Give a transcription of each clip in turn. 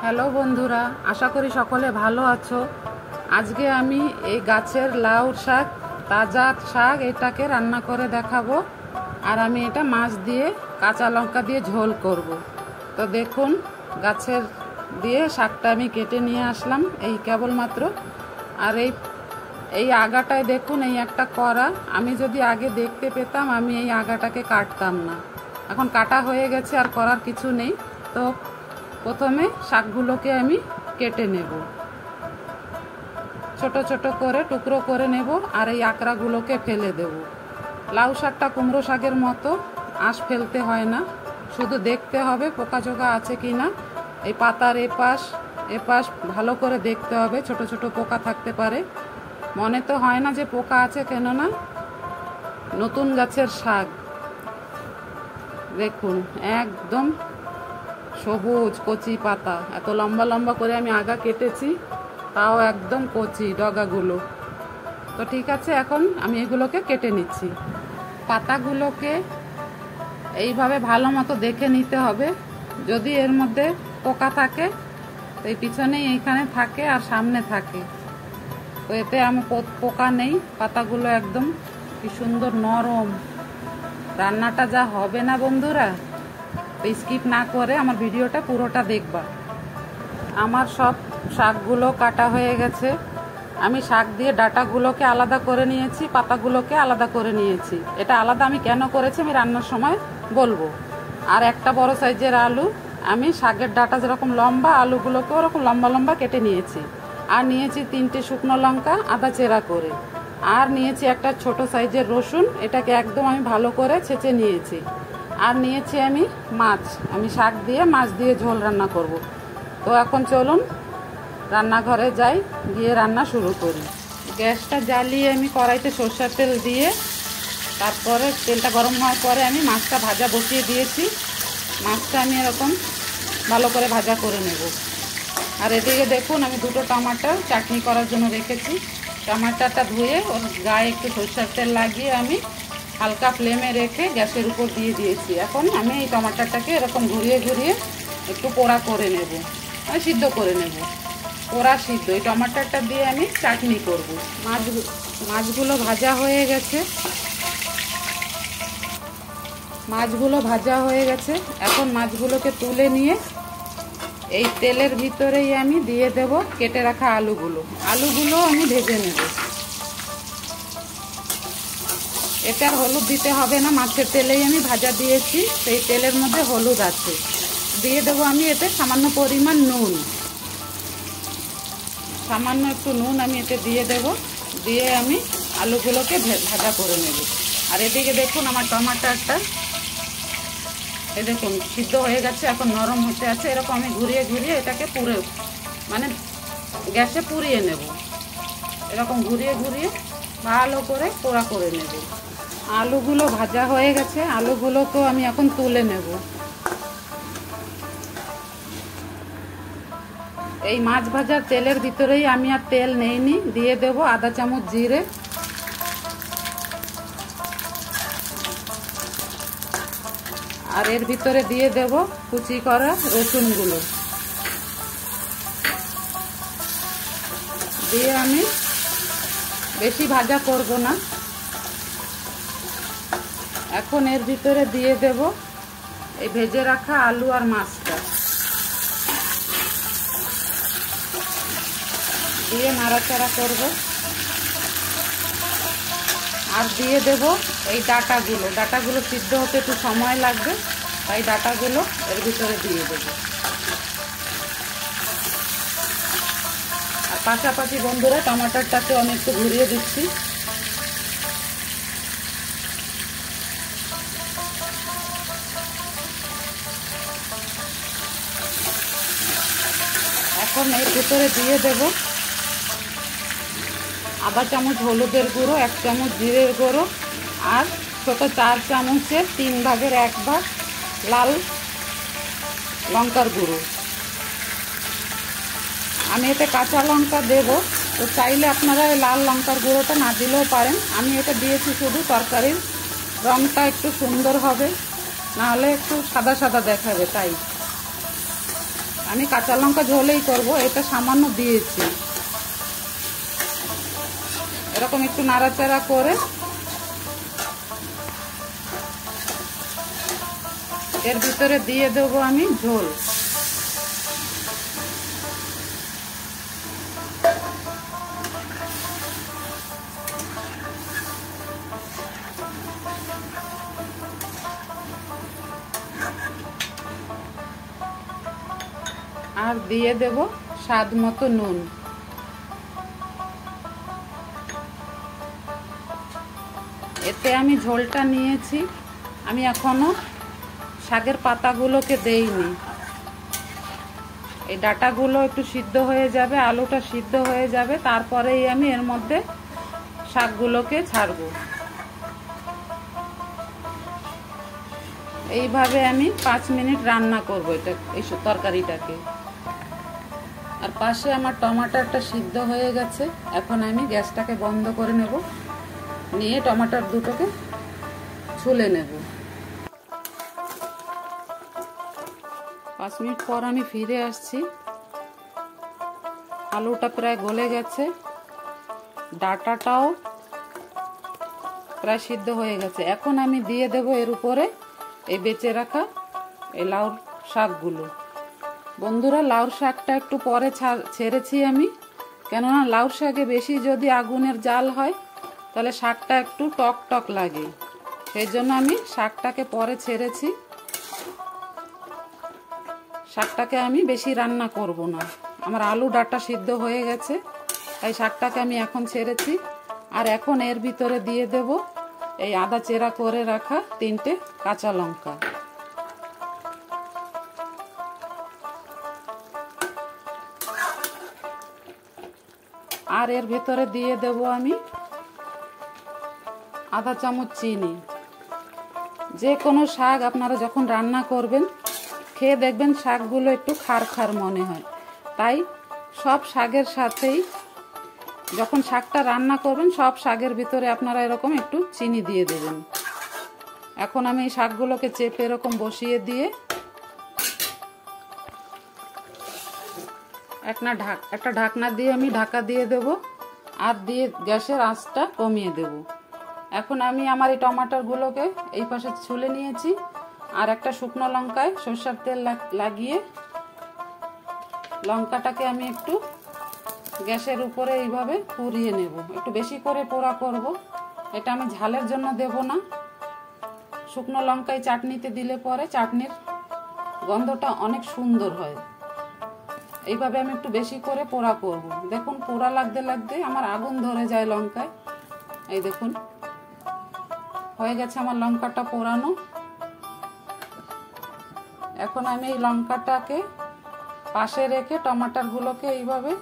Hello বন্ধুরা, আশা করি সকলে ভালো আছো। আজকে আমি এই গাছের লাউ শাক, তাজা শাক, এটাকে রান্না করে দেখাবো। আর আমি এটা মাছ দিয়ে কাঁচা লঙ্কা দিয়ে ঝোল করব। তো দেখুন, গাছের দিয়ে শাকটা আমি কেটে নিয়ে আসলাম এই কেবলমাত্র। আর এই আগাটায় দেখুন, এই একটা কড়া। আমি যদি আগে দেখতে পেতাম আমি এই আগাটাকে কাটতাম না। এখন কাটা হয়ে গেছে, আর করার কিছু নেই। তো প্রথমে শাকগুলোকে আমি কেটে নেব, ছোট ছোট করে টুকরো করে নেব। আর এই আকড়াগুলোকে ফেলে দেব। লাউ শাকটা কুমড়ো শাকের মতো আঁশ ফেলতে হয় না, শুধু দেখতে হবে পোকাজোকা আছে কি না। এই পাতার এপাশ ভালো করে দেখতে হবে, ছোট ছোট পোকা থাকতে পারে। মনে তো হয় না যে পোকা আছে, কেননা নতুন গাছের শাক। দেখুন, একদম সবুজ কচি পাতা। এত লম্বা লম্বা করে আমি আগা কেটেছি, তাও একদম কচি ডগাগুলো। তো ঠিক আছে, এখন আমি এগুলোকে কেটে নিচ্ছি। পাতাগুলোকে এইভাবে ভালো মতো দেখে নিতে হবে। যদি এর মধ্যে পোকা থাকে, তো এই পিছনেই এইখানে থাকে আর সামনে থাকে। তো এতে আমার পোকা নেই। পাতাগুলো একদম কি সুন্দর নরম। রান্নাটা যা হবে না বন্ধুরা, তো স্কিপ না করে আমার ভিডিওটা পুরোটা দেখবা। আমার সব শাকগুলো কাটা হয়ে গেছে। আমি শাক দিয়ে ডাঁটাগুলোকে আলাদা করে নিয়েছি, পাতাগুলোকে আলাদা করে নিয়েছি। এটা আলাদা আমি কেন করেছি আমি রান্নার সময় বলবো। আর একটা বড় সাইজের আলু, আমি শাকের ডাঁটা যেরকম লম্বা, আলুগুলোকে ওরকম লম্বা লম্বা কেটে নিয়েছি। আর নিয়েছি 3টে শুকনো লঙ্কা আদা চেরা করে। আর নিয়েছি একটা ছোট সাইজের রসুন, এটাকে একদম আমি ভালো করে ছেঁচে নিয়েছি। আর নিয়েছি আমি মাছ, আমি শাক দিয়ে মাছ দিয়ে ঝোল রান্না করব। তো এখন চলুন রান্নাঘরে যাই, গিয়ে রান্না শুরু করি। গ্যাসটা জ্বালিয়ে আমি কড়াইতে সরষের তেল দিয়ে, তারপরে তেলটা গরম হওয়ার পরে আমি মাছটা ভাজা বসিয়ে দিয়েছি। মাছটা আমি এরকম ভালো করে ভাজা করে নেব। আর এদিকে দেখুন, আমি 2টো টমাটো চাটনি করার জন্য রেখেছি। টমাটোটা ধুয়ে ওর গায়ে একটু সরষের তেল লাগিয়ে আমি হালকা ফ্লেমে রেখে গ্যাসের উপর দিয়ে দিয়েছি। এখন আমি এই টমাটোটাকে এরকম ঘুরিয়ে ঘুরিয়ে একটু পোড়া করে নেব, মানে সিদ্ধ করে নেব। পোড়া সিদ্ধ এই টমাটোটা দিয়ে আমি চাটনি করব। মাছগুলো ভাজা হয়ে গেছে। এখন মাছগুলোকে তুলে নিয়ে এই তেলের ভিতরেই আমি দিয়ে দেব কেটে রাখা আলুগুলো আমি ভেজে নেব। এটা হলুদ দিতে হবে না, মাছের তেলেই আমি ভাজা দিয়েছি, সেই তেলের মধ্যে হলুদ আছে। দিয়ে দেবো আমি এতে সামান্য পরিমাণ নুন, সামান্য একটু নুন আমি এতে দিয়ে দেব। দিয়ে আমি আলুগুলোকে ভাজা করে নেব। আর এদিকে দেখুন, আমার টমাটোটা এই দেখুন সিদ্ধ হয়ে গেছে, এখন নরম হতে আছে। এরকম আমি ঘুরিয়ে ঘুরিয়ে এটাকে মানে গ্যাসে পুড়িয়ে নেব। এরকম ঘুরিয়ে ঘুরিয়ে ভালো করে পোড়া করে নেব। আলুগুলো ভাজা হয়ে গেছে, আলুগুলোকেও আমি এখন তুলে নেব। এই মাছ ভাজার তেলের ভিতরেই আমি আর তেল নেইনি, দিয়ে দেব আধা চামচ জিরে, আর এর ভিতরে দিয়ে দেব কুচি করা রসুনগুলো। দিয়ে আমি বেশি ভাজা করব না। এখন এর ভিতরে দিয়ে দেব এই ভেজে রাখা আলু আর মাছটা, দিয়ে নাড়াচাড়া করব। আর দিয়ে দেব এই ডাঁটাগুলো সিদ্ধ হতে একটু সময় লাগবে, তাই ডাঁটাগুলো এর ভিতরে দিয়ে দেব। আর পাশাপাশি বন্ধুরা টমাটোটাকে আমি একটু ঘুরিয়ে দিচ্ছি। এখন এর ভিতরে দিয়ে দেব আধা চামচ হলুদের গুঁড়ো, 1 চামচ জিরের গুঁড়ো, আর ছোট 4 চামচের 3 ভাগের 1 ভাগ লাল লঙ্কার গুঁড়ো। আমি এতে কাঁচা লঙ্কা দেব, তো চাইলে আপনারা লাল লঙ্কার গুঁড়োটা না দিলেও পারেন। আমি এটা দিয়েছি শুধু তরকারির রঙটা একটু সুন্দর হবে, নাহলে একটু সাদা সাদা দেখাবে, তাই। আমি কাঁচা লঙ্কা ঝোলেই করব, এটা সামান্য দিয়েছি। এরকম একটু নাড়াচাড়া করে এর ভিতরে দিয়ে দেবো আমি ঝোল। আর দিয়ে দেব স্বাদ মতো নুন। এতে আমি ঝোলটা নিয়েছি, আমি এখনো শাকের পাতাগুলোকে দেইনি। এই ডাঁটাগুলো একটু সিদ্ধ হয়ে যাবে, আলুটা সিদ্ধ হয়ে যাবে, তারপরেই আমি এর মধ্যে শাকগুলোকে ছাড়বো। এইভাবে আমি 5 মিনিট রান্না করব এটা, এই তরকারিটাকে। আর পাশে আমার টমাটারটা সিদ্ধ হয়ে গেছে, এখন আমি গ্যাসটাকে বন্ধ করে নেব, নিয়ে টমাটার দুটোকে ছুলে নেব। 5 মিনিট পর আমি ফিরে আসছি। আলুটা প্রায় গলে গেছে, ডাঁটাটাও প্রায় সিদ্ধ হয়ে গেছে। এখন আমি দিয়ে দেব এর উপরে এই বেঁচে রাখা এই লাউ শাকগুলো। বন্ধুরা, লাউ শাকটা একটু পরে ছেড়েছি আমি, কেননা লাউ শাকে বেশি যদি আগুনের জাল হয় তাহলে শাকটা একটু টক টক লাগে, সেই জন্য আমি শাকটাকে পরে ছেড়েছি। শাকটাকে আমি বেশি রান্না করব না, আমার আলু ডাঁটা সিদ্ধ হয়ে গেছে, তাই শাকটাকে আমি এখন ছেড়েছি। আর এখন এর ভিতরে দিয়ে দেব এই আদা চেরা করে রাখা 3টে কাঁচা লঙ্কা। আর এর ভিতরে দিয়ে দেব আমি আধা চামচ চিনি। যে কোনো শাক আপনারা যখন রান্না করবেন খেয়ে দেখবেন শাকগুলো একটু খার খার মনে হয়, তাই সব শাকের সাথেই যখন শাকটা রান্না করবেন সব শাকের ভিতরে আপনারা এরকম একটু চিনি দিয়ে দেবেন। এখন আমি এই শাকগুলোকে চেপে এরকম বসিয়ে দিয়ে একটা ঢাকনা দিয়ে আমি ঢাকা দিয়ে দেব, আর দিয়ে গ্যাসের আঁচটা কমিয়ে দেব। এখন আমি আমার এই টমাটোগুলোকে এই পাশে ছুলে নিয়েছি, আর একটা শুকনো লঙ্কায় সরষের তেল লাগিয়ে লঙ্কাটাকে আমি একটু গ্যাসের উপরে এইভাবে পুড়িয়ে নেব। একটু বেশি করে পোড়া করব, এটা আমি ঝালের জন্য দেব না। শুকনো লঙ্কায় চাটনিতে দিলে পরে চাটনির গন্ধটা অনেক সুন্দর হয়। এইভাবে আমি একটু বেশি করে পোড়া করব। দেখুন, পোড়া লাগতে লাগতে আমার আগুন ধরে যায় লঙ্কায়। এই দেখুন, হয়ে গেছে আমার লঙ্কাটা পোড়ানো। এখন আমি এই লঙ্কাটাকে পাশে রেখে টমাটারগুলোকে এইভাবে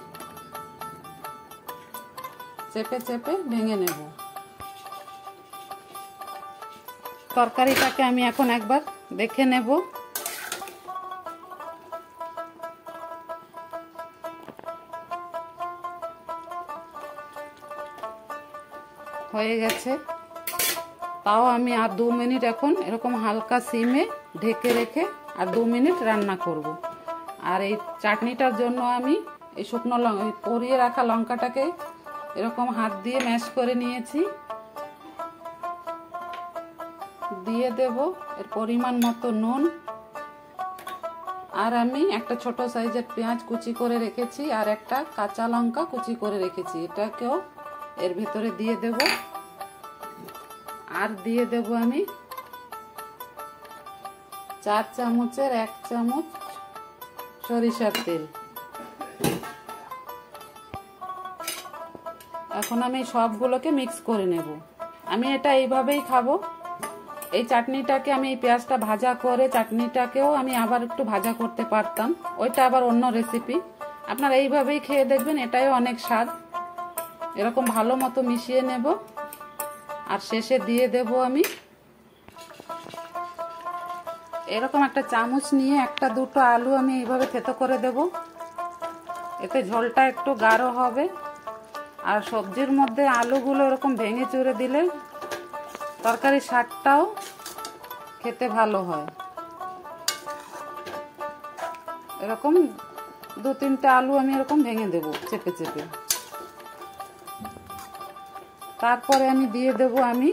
চেপে চেপে ভেঙে নেব। তরকারিটাকে আমি এখন একবার দেখে নেব। হয়ে গেছে, তাও আমি আর 2 মিনিট এখন এরকম হালকা সিমে ঢেকে রেখে আর 2 মিনিট রান্না করব। আর এই চাটনিটার জন্য আমি এই শুকনো পুড়িয়ে রাখা লঙ্কাটাকে এরকম হাত দিয়ে ম্যাশ করে নিয়েছি, দিয়ে দেব এর পরিমাণ মতো নুন। আর আমি একটা ছোট সাইজের পেঁয়াজ কুচি করে রেখেছি, আর একটা কাঁচা লঙ্কা কুচি করে রেখেছি, এটাকেও এর ভিতরে দিয়ে দেব। আর দিয়ে দেব আমি 4 চামচের 1 চামচ সরিষার তেল। এখন আমি সবগুলোকে মিক্স করে নেব। আমি এটা এইভাবেই খাবো। এই চাটনিটাকে আমি এই পেঁয়াজটা ভাজা করে চাটনিটাকেও আমি আবার একটু ভাজা করতে পারতাম, ওইটা আবার অন্য রেসিপি। আপনারা এইভাবেই খেয়ে দেখবেন, এটাই অনেক স্বাদ। এরকম ভালো মতো মিশিয়ে নেব, আর শেষে দিয়ে দেব আমি এরকম একটা চামচ নিয়ে 1-2টো আলু আমি এইভাবে থেতো করে দেব। এতে ঝোলটা একটু গাঢ় হবে, আর সবজির মধ্যে আলুগুলো এরকম ভেঙে চুরে দিলে তরকারির স্বাদটাও খেতে ভালো হয়। এরকম 2-3টে আলু আমি এরকম ভেঙে দেব চেপে চেপে। তারপরে আমি দিয়ে দেব আমি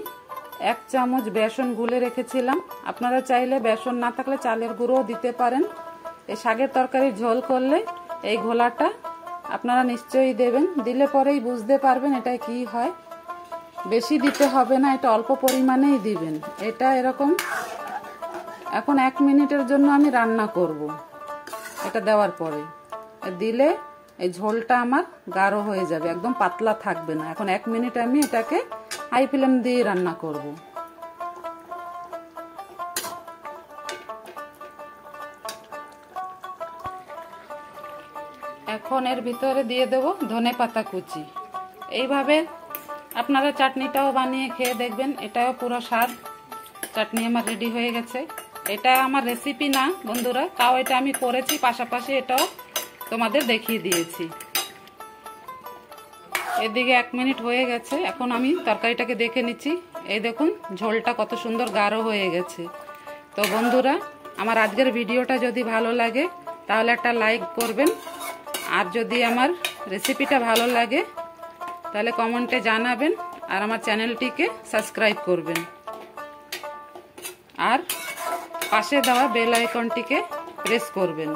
1 চামচ বেসন গুলে রেখেছিলাম। আপনারা চাইলে বেসন না থাকলে চালের গুঁড়োও দিতে পারেন। এই শাকের তরকারি ঝোল করলে এই ঘোলাটা আপনারা নিশ্চয়ই দেবেন, দিলে পরেই বুঝতে পারবেন এটা কি হয়। বেশি দিতে হবে না, এটা অল্প পরিমাণেই দিবেন। এটা এরকম এখন 1 মিনিটের জন্য আমি রান্না করব। এটা দেওয়ার পরে দিলে এই ঝোলটা আমার গাঢ় হয়ে যাবে, একদম পাতলা থাকবে না। এখন 1 মিনিট আমি এটাকে হাই ফ্লেম দিয়ে রান্না করব। এখন এর ভিতরে দিয়ে দেব ধনেপাতা কুচি। এইভাবে আপনারা চাটনিটাও বানিয়ে খেয়ে দেখবেন, এটাও পুরো স্বাদ। চাটনি আমার রেডি হয়ে গেছে। এটা আমার রেসিপি না বন্ধুরা, তাও এটা আমি করেছি, পাশাপাশি এটাও তোমাদের দেখিয়ে দিয়েছি। এদিকে 1 মিনিট হয়ে গেছে। এখন আমি তরকারিটাকে দেখে নিচ্ছি। এই দেখুন ঝোলটা কত সুন্দর গাঢ় হয়ে গেছে। তো বন্ধুরা, আমার আজকের ভিডিওটা যদি ভালো লাগে তাহলে একটা লাইক করবেন, আর যদি আমার রেসিপিটা ভালো লাগে তাহলে কমেন্টে জানাবেন, আর আমার চ্যানেলটিকে সাবস্ক্রাইব করবেন, আর পাশে দেওয়া বেল আইকনটিকে প্রেস করবেন।